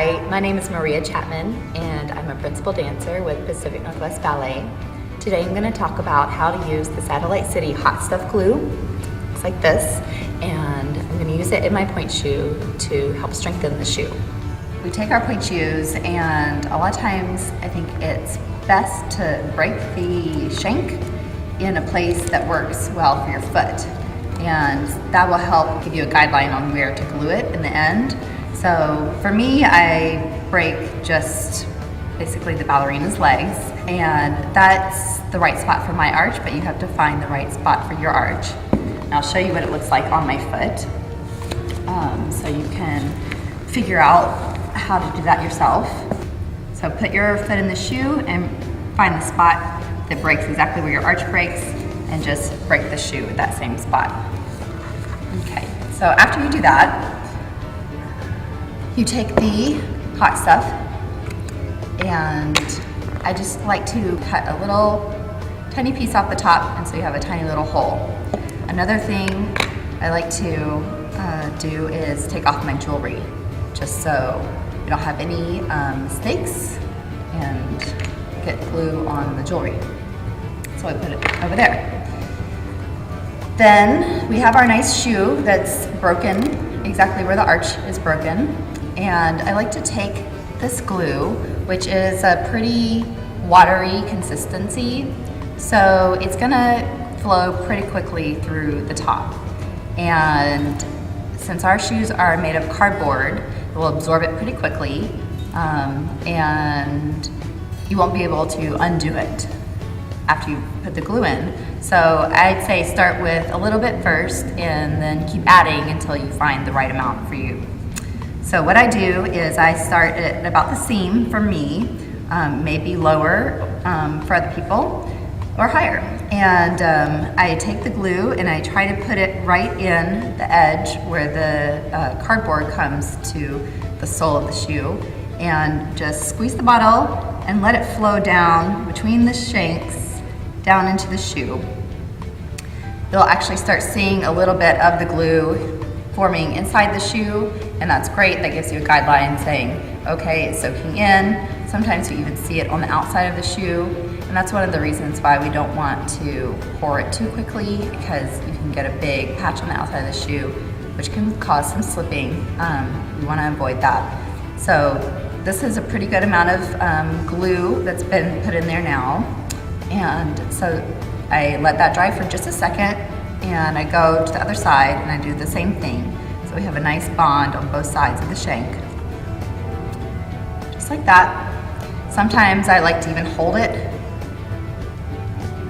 Hi, my name is Maria Chapman and I'm a principal dancer with Pacific Northwest Ballet. Today I'm going to talk about how to use the Satellite City Hot Stuff Glue. Looks like this, and I'm going to use it in my pointe shoe to help strengthen the shoe. We take our pointe shoes, and a lot of times I think it's best to break the shank in a place that works well for your foot, and that will help give you a guideline on where to glue it in the end. So for me, I break just basically the ballerina's legs, and that's the right spot for my arch, but you have to find the right spot for your arch. And I'll show you what it looks like on my foot, so you can figure out how to do that yourself. So put your foot in the shoe and find the spot that breaks exactly where your arch breaks, and just break the shoe at that same spot. Okay, so after you do that, you take the hot stuff, and I just like to cut a little tiny piece off the top, and so you have a tiny little hole. Another thing I like to do is take off my jewelry, just so you don't have any mistakes and get glue on the jewelry. So I put it over there. Then we have our nice shoe that's broken exactly where the arch is broken. And I like to take this glue, which is a pretty watery consistency, so it's gonna flow pretty quickly through the top. And since our shoes are made of cardboard, it will absorb it pretty quickly, and you won't be able to undo it after you put the glue in. So I'd say start with a little bit first, and then keep adding until you find the right amount for you. So what I do is I start at about the seam for me, maybe lower for other people, or higher. And I take the glue and I try to put it right in the edge where the cardboard comes to the sole of the shoe, and just squeeze the bottle and let it flow down between the shanks down into the shoe. You'll actually start seeing a little bit of the glue forming inside the shoe, and that's great. That gives you a guideline saying, okay, it's soaking in. Sometimes you even see it on the outside of the shoe, and that's one of the reasons why we don't want to pour it too quickly, because you can get a big patch on the outside of the shoe, which can cause some slipping. We want to avoid that. So this is a pretty good amount of glue that's been put in there now, and so I let that dry for just a second, and I go to the other side and I do the same thing. So we have a nice bond on both sides of the shank. Just like that. Sometimes I like to even hold it,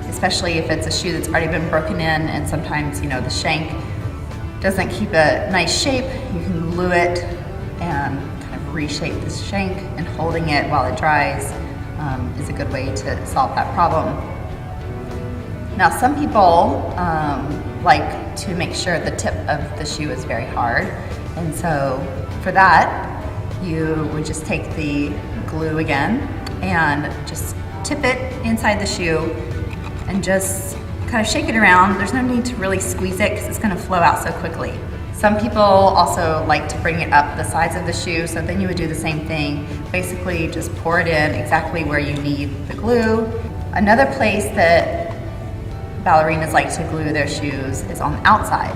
especially if it's a shoe that's already been broken in, and sometimes, you know, the shank doesn't keep a nice shape. You can glue it and kind of reshape the shank, and holding it while it dries is a good way to solve that problem. Now, some people like to make sure the tip of the shoe is very hard, and so for that, you would just take the glue again and just tip it inside the shoe and just kind of shake it around. There's no need to really squeeze it because it's going to flow out so quickly. Some people also like to bring it up the sides of the shoe, so then you would do the same thing. Basically, just pour it in exactly where you need the glue. Another place that ballerinas like to glue their shoes is on the outside.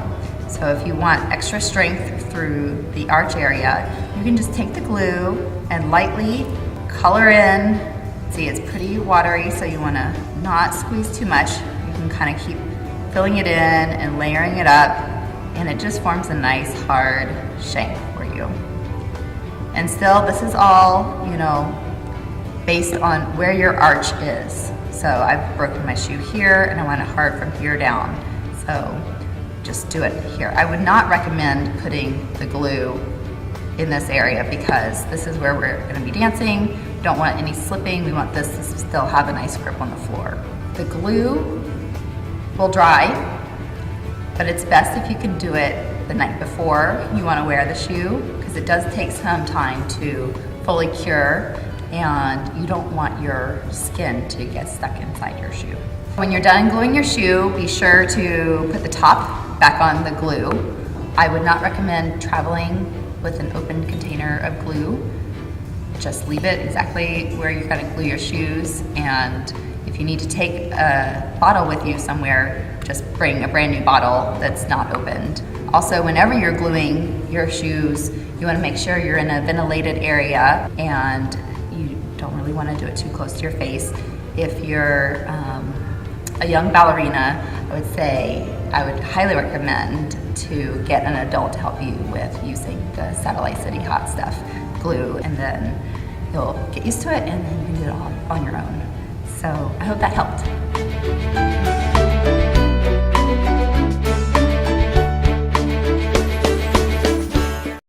So if you want extra strength through the arch area, you can just take the glue and lightly color in. See, it's pretty watery, so you want to not squeeze too much. You can kind of keep filling it in and layering it up, and it just forms a nice hard shank for you. And still, this is all, you know, based on where your arch is. So I've broken my shoe here, and I want it hard from here down. So just do it here. I would not recommend putting the glue in this area, because this is where we're going to be dancing. We don't want any slipping. We want this to still have a nice grip on the floor. The glue will dry, but it's best if you can do it the night before you want to wear the shoe, because it does take some time to fully cure, and you don't want your skin to get stuck inside your shoe. When you're done gluing your shoe, be sure to put the top back on the glue. I would not recommend traveling with an open container of glue. just leave it exactly where you're gonna glue your shoes, and if you need to take a bottle with you somewhere, just bring a brand new bottle that's not opened. Also, whenever you're gluing your shoes, you wanna make sure you're in a ventilated area, and you don't really wanna do it too close to your face. If you're a young ballerina, I would highly recommend to get an adult to help you with using the Satellite City Hot Stuff glue, and then you'll get used to it and then you can do it all on your own. So I hope that helped.